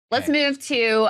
Let's move to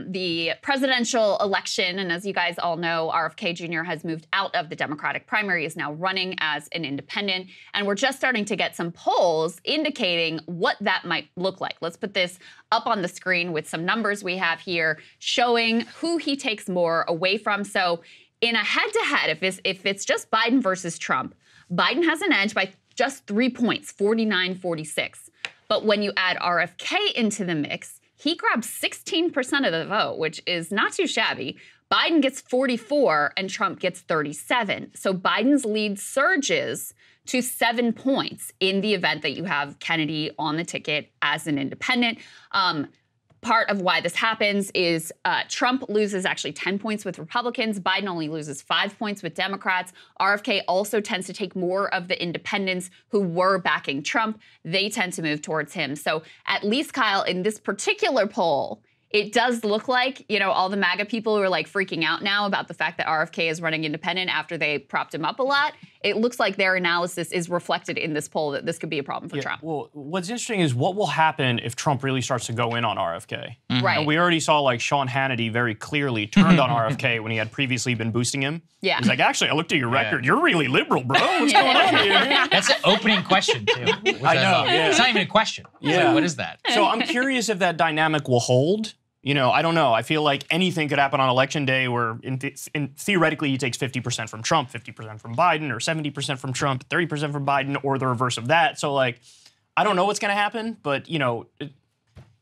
the presidential election. And as you guys all know, RFK Jr. has moved out of the Democratic primary, is now running as an independent. And we're just starting to get some polls indicating what that might look like. Let's put this up on the screen with some numbers we have here showing who he takes more away from. So in a head-to-head, if it's just Biden versus Trump, Biden has an edge by just 3 points, 49-46. But when you add RFK into the mix, he grabs 16% of the vote, which is not too shabby. Biden gets 44 and Trump gets 37. So Biden's lead surges to 7 points in the event that you have Kennedy on the ticket as an independent. Part of why this happens is Trump loses actually 10 points with Republicans. Biden only loses 5 points with Democrats. RFK also tends to take more of the independents who were backing Trump. They tend to move towards him. So at least, Kyle, in this particular poll, it does look like, you know, all the MAGA people who are like freaking out now about the fact that RFK is running independent after they propped him up a lot. It looks like their analysis is reflected in this poll that this could be a problem for Trump. Well, what's interesting is what will happen if Trump really starts to go in on RFK. Right. And we already saw like Sean Hannity very clearly turned on RFK when he had previously been boosting him. Yeah. He's like, actually, I looked at your record. You're really liberal, bro. What's going on here? That's an opening question, too. I know, yeah. It's not even a question. Yeah. Like, what is that? So I'm curious if that dynamic will hold. You know, I don't know. I feel like anything could happen on election day where theoretically he takes 50% from Trump, 50% from Biden, or 70% from Trump, 30% from Biden, or the reverse of that. So, like, I don't know what's going to happen, but, you know,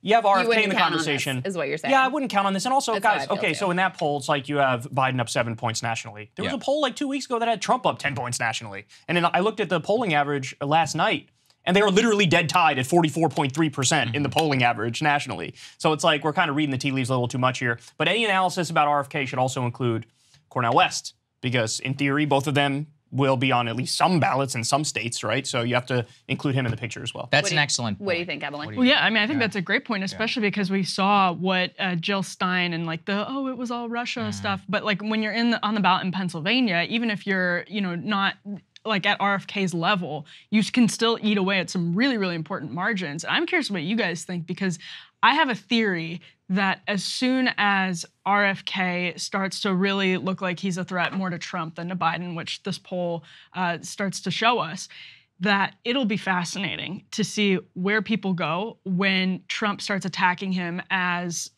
you have RFK in the conversation. On this, is what you're saying. Yeah, I wouldn't count on this. And also, That's guys, okay, so in that poll, it's like you have Biden up 7 points nationally. There was a poll like 2 weeks ago that had Trump up 10 points nationally. And then I looked at the polling average last night, and they were literally dead tied at 44.3% in the polling average nationally. So it's like we're kind of reading the tea leaves a little too much here. But any analysis about RFK should also include Cornell West, because in theory, both of them will be on at least some ballots in some states, right? So you have to include him in the picture as well. That's an excellent point. What do you think, Emily? Well, yeah, I mean, I think that's a great point, especially because we saw what Jill Stein and like it was all Russia stuff. But like when you're on the ballot in Pennsylvania, even if you're, you know, not like at RFK's level, you can still eat away at some really, really important margins. I'm curious what you guys think, because I have a theory that as soon as RFK starts to really look like he's a threat more to Trump than to Biden, which this poll starts to show us, that it'll be fascinating to see where people go when Trump starts attacking him as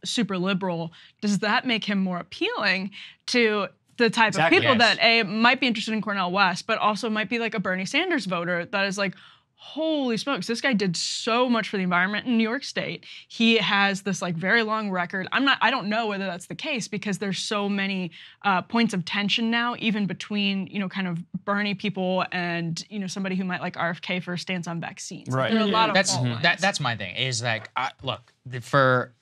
super liberal. Does that make him more appealing to the type of people that might be interested in Cornell West, but also might be like a Bernie Sanders voter that is like, holy smokes, this guy did so much for the environment in New York State. He has this like very long record. I don't know whether that's the case, because there's so many points of tension now, even between, you know, kind of Bernie people and, you know, somebody who might like RFK for a stance on vaccines. Right. There are a lot of fault lines. That's my thing, is like, look,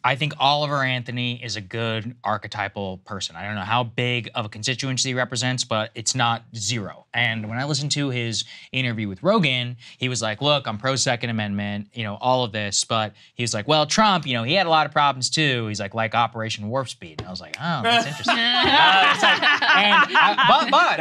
I think Oliver Anthony is a good archetypal person. I don't know how big of a constituency he represents, but it's not zero. And when I listened to his interview with Rogan, he was like, look, I'm pro Second Amendment, you know, all of this. But he was like, well, Trump, you know, he had a lot of problems too. He's like Operation Warp Speed. And I was like, oh, that's interesting. But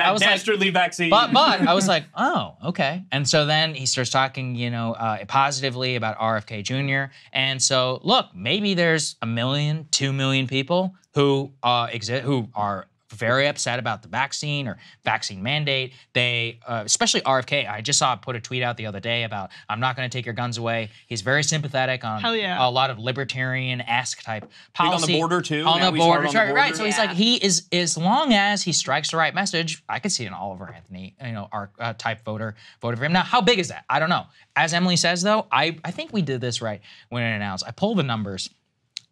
I was like, dastardly vaccine. But I was like, oh, okay. And so then he starts talking, you know, positively about RFK Jr. And so, look, maybe there's 1 million, 2 million people who who are very upset about the vaccine or vaccine mandate. They, especially RFK, I just saw put a tweet out the other day about, I'm not going to take your guns away. He's very sympathetic on a lot of libertarian-esque type policy. Big on the border, too. On the border, right. So he's like, he is, as long as he strikes the right message, I could see an Oliver Anthony, you know, type voter for him. Now, how big is that? I don't know. As Emily says, though, I think we did this right when it announced. I pulled the numbers.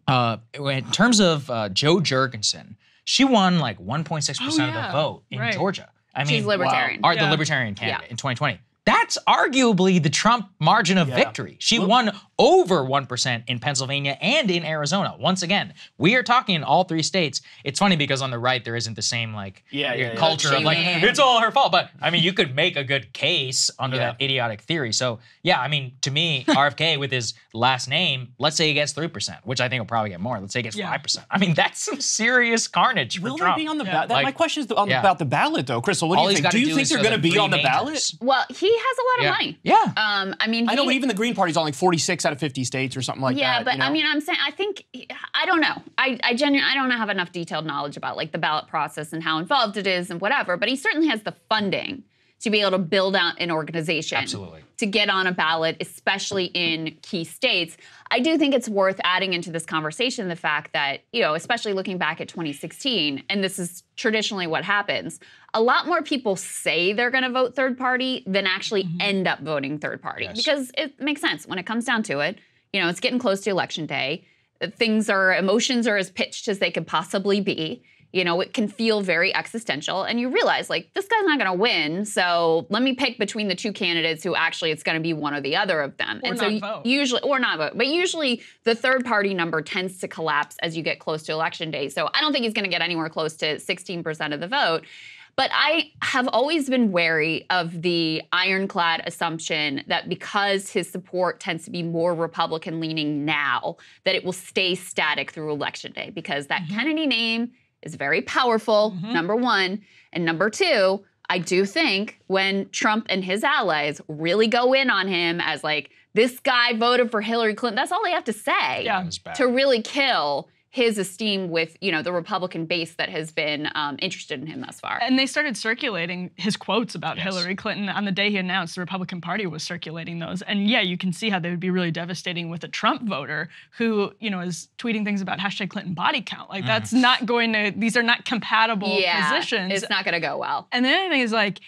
In terms of Joe Jurgensen, she won like 1.6% of the vote in Georgia. I mean, she's libertarian. The libertarian candidate in 2020. That's arguably the Trump margin of victory. She won over 1% in Pennsylvania and in Arizona. Once again, we are talking in all 3 states. It's funny because on the right, there isn't the same like culture of like, it's all her fault. But I mean, you could make a good case under that idiotic theory. So yeah, I mean, to me, RFK with his last name, let's say he gets 3%, which I think will probably get more. Let's say he gets 5%. I mean, that's some serious carnage for Trump. Will they be on the ballot? My question is about the ballot, though. Krystal, what do you think? Do you think they're going to be on the ballot? Well, he has a lot of money. Yeah. I mean, I know, but even the Green Party's on like 46 out of 50 states or something like that. Yeah, but you know? I mean, I'm saying, I think, I don't know. I genuinely, I don't have enough detailed knowledge about like the ballot process and how involved it is and whatever, but he certainly has the funding to be able to build out an organization. Absolutely. To get on a ballot, especially in key states. I do think it's worth adding into this conversation the fact that, you know, especially looking back at 2016, and this is traditionally what happens, a lot more people say they're going to vote third party than actually end up voting third party. Yes. Because it makes sense. When it comes down to it, you know, it's getting close to election day. Emotions are as pitched as they could possibly be. You know, it can feel very existential, and you realize, like, this guy's not going to win, so let me pick between the two candidates who actually it's going to be one or the other of them. Or and not so vote. usually, or not vote, but usually the third party number tends to collapse as you get close to election day. So I don't think he's going to get anywhere close to 16% of the vote. But I have always been wary of the ironclad assumption that because his support tends to be more Republican leaning now, that it will stay static through election day, because that Kennedy name is very powerful, number one. And number two, I do think when Trump and his allies really go in on him as like, this guy voted for Hillary Clinton, that's all they have to say to really kill his esteem with, you know, the Republican base that has been interested in him thus far. And they started circulating his quotes about Hillary Clinton on the day he announced. The Republican Party was circulating those. And yeah, you can see how they would be really devastating with a Trump voter who, you know, is tweeting things about hashtag Clinton body count. Like that's not going to, these are not compatible positions. It's not going to go well. And the other thing is like,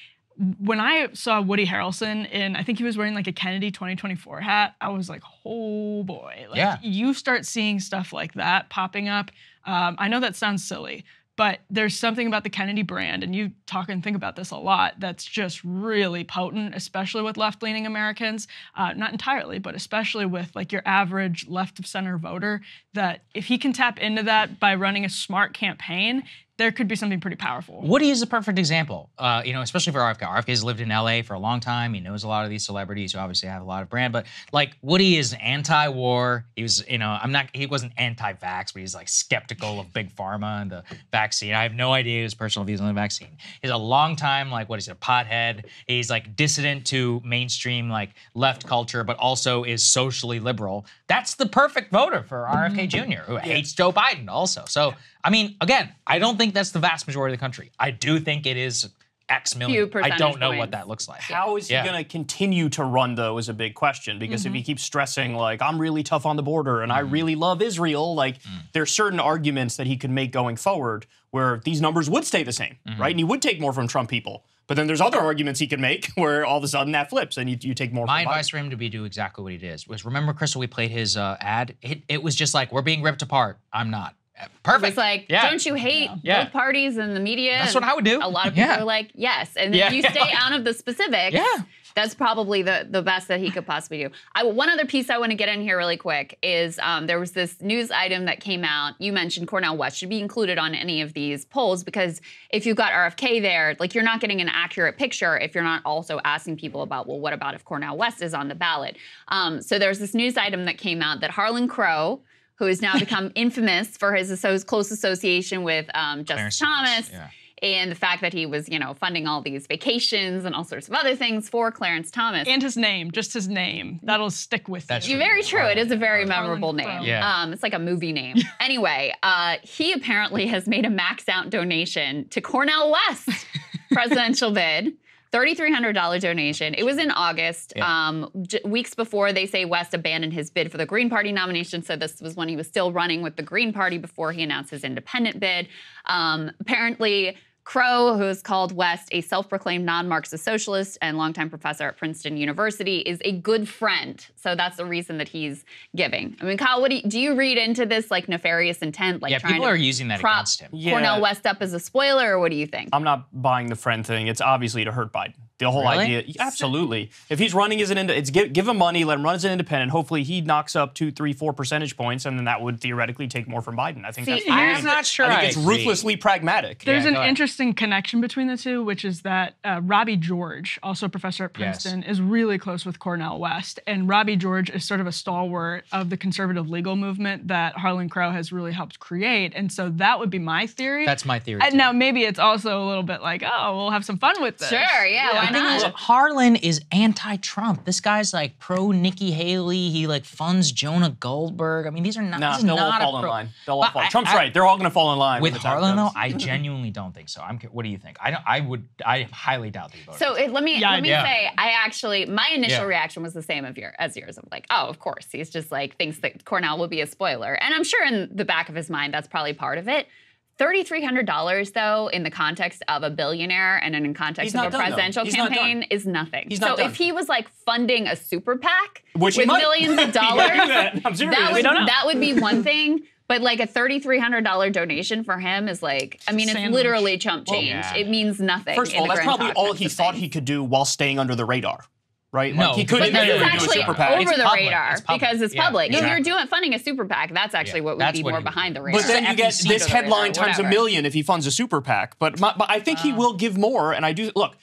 when I saw Woody Harrelson in, I think he was wearing like a Kennedy 2024 hat, I was like, oh boy. Like you start seeing stuff like that popping up. I know that sounds silly, but there's something about the Kennedy brand, and you talk and think about this a lot, that's just really potent, especially with left-leaning Americans. Not entirely, but especially with like your average left-of-center voter, that if he can tap into that by running a smart campaign, there could be something pretty powerful. Woody is a perfect example, you know, especially for RFK. RFK has lived in LA for a long time. He knows a lot of these celebrities who obviously have a lot of brand, but like Woody is anti-war. He was, you know, he wasn't anti-vax, but he's like skeptical of big pharma and the vaccine. I have no idea his personal views on the vaccine. He's a long time, like, what is it, a pothead. He's like dissident to mainstream, like left culture, but also is socially liberal. That's the perfect voter for RFK Jr., who hates Joe Biden also. So, I mean, again, I don't think that's the vast majority of the country. I do think it is X million. I don't know what that looks like. How is he going to continue to run, though, is a big question. Because if he keeps stressing, like, I'm really tough on the border and I really love Israel, like, there's certain arguments that he could make going forward where these numbers would stay the same, right? And he would take more from Trump people. But then there's other arguments he can make where all of a sudden that flips and you take more from My advice for him to be do exactly what he did was, remember, Krystal, we played his ad? It was just like, we're being ripped apart. I'm not. Perfect. It's like, don't you hate both parties and the media? That's what I would do. A lot of people are like, yes. And if you stay out of the specifics, that's probably the best that he could possibly do. One other piece I want to get in here really quick is there was this news item that came out. You mentioned Cornell West should be included on any of these polls, because if you've got RFK there, like, you're not getting an accurate picture if you're not also asking people about, well, what about if Cornell West is on the ballot? So there's this news item that came out that Harlan Crow, who has now become infamous for his close association with Justice Thomas, and the fact that he was, you know, funding all these vacations and all sorts of other things for Clarence Thomas. And his name, just his name. That'll stick with you. Very true. It is a very memorable name. It's like a movie name. Anyway, he apparently has made a max out donation to Cornell West presidential bid. $3,300 donation. It was in August, weeks before they say West abandoned his bid for the Green Party nomination. So this was when he was still running with the Green Party before he announced his independent bid. Apparently, Crow, who has called West a self-proclaimed non-Marxist socialist and longtime professor at Princeton University, is a good friend. So that's the reason that he's giving. I mean, Kyle, what do you read into this, like, nefarious intent? Like, people are using that against him. Cornell West up as a spoiler, or what do you think? I'm not buying the friend thing. It's obviously to hurt Biden. The whole idea, absolutely. If he's running as give him money, let him run as an independent. Hopefully he knocks up 2, 3, 4 percentage points, and then that would theoretically take more from Biden. I think that's fine. I'm not sure. I think it's ruthlessly pragmatic. There's an interesting connection between the two, which is that Robbie George, also a professor at Princeton, is really close with Cornell West. And Robbie George is sort of a stalwart of the conservative legal movement that Harlan Crow has really helped create. And so that would be my theory. That's my theory. Now, maybe it's also a little bit like, oh, we'll have some fun with this. Sure, yeah. Why not? Look, Harlan is anti-Trump. This guy's like pro Nikki Haley. He like funds Jonah Goldberg. I mean, these are not. No, this is they'll all not fall a in pro. line. They'll all fall. I- Trump's right. They're all going to fall in line With when the time Harlan, though, comes. I genuinely don't think so. What do you think? I highly doubt that you voted. So let me Yeah, say, my initial Yeah. reaction was the same as yours. Of like, oh, of course, he's just like thinks that Cornell will be a spoiler, and I'm sure in the back of his mind that's probably part of it. $3,300 though, in the context of a billionaire and in context He's of not a done, though. presidential He's not campaign, done. is nothing. He's not so done. if he was like funding a super PAC Which he with might. millions of He dollars, might do that. I'm serious. that We don't know. that would be one thing. But like a $3,300 donation for him is like, I mean, it's Sandwich. literally chump change. yeah. It means nothing. First of in all, the that's grand probably context all he of thought things. he could do while staying under the radar, right? No, Like he but couldn't But this is do a actually super PAC. over the public. radar It's public. because it's Yeah, public. If exactly. you're funding a super PAC, that's actually what would that's be what more he would behind do. the radar. But then you get FEC this to the radar, headline times a whatever. million if he funds a super PAC. But I think he will give more. And I do look.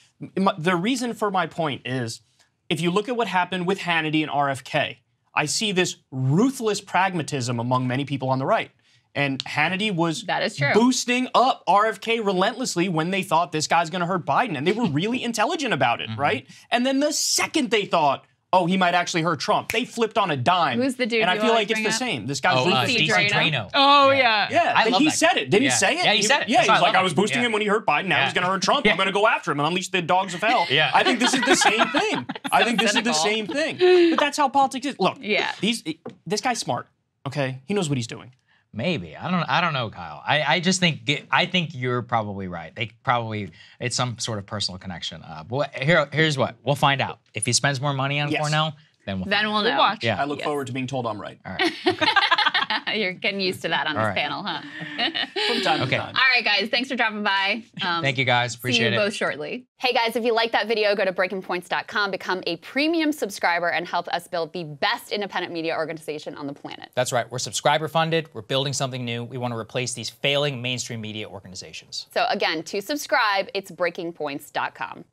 The reason for my point is, if you look at what happened with Hannity and RFK, I see this ruthless pragmatism among many people on the right. And Hannity was That is true. boosting up RFK relentlessly when they thought this guy's going to hurt Biden. And they were really intelligent about it, right? And then the second they thought, oh, he might actually hurt Trump, they flipped on a dime. Who's the dude And I you feel always like it's bring the up? same. This guy's Oh, ruthless. DC DC Drano. Drano. Oh yeah. Yeah, I love he that said guy. it. Didn't Yeah. he say it? Yeah, he said it. Yeah, That's he why was I like, love I was him. boosting Yeah. him when he hurt Biden. Now Yeah. he's going to hurt Trump. Yeah. I'm going to go after him and unleash the dogs of hell. Yeah. I think this is the same thing. I think this cynical. is the same thing. But that's how politics is. Look, Yeah. this guy's smart. Okay, he knows what he's doing. Maybe. I don't know, Kyle. I just think you're probably right. It's some sort of personal connection. But here's what we'll find out. If he spends more money on Yes. Cornell, then we'll. Then we'll know. We'll watch. Yeah. I look forward to being told I'm right. All right. You're getting used to that on this All right. panel, huh? From time Okay. to time. All right, guys. Thanks for dropping by. Thank you guys. See Appreciate you it. both shortly. Hey guys, if you like that video, go to breakingpoints.com, become a premium subscriber, and help us build the best independent media organization on the planet. That's right. We're subscriber funded. We're building something new. We want to replace these failing mainstream media organizations. So again, to subscribe, it's breakingpoints.com.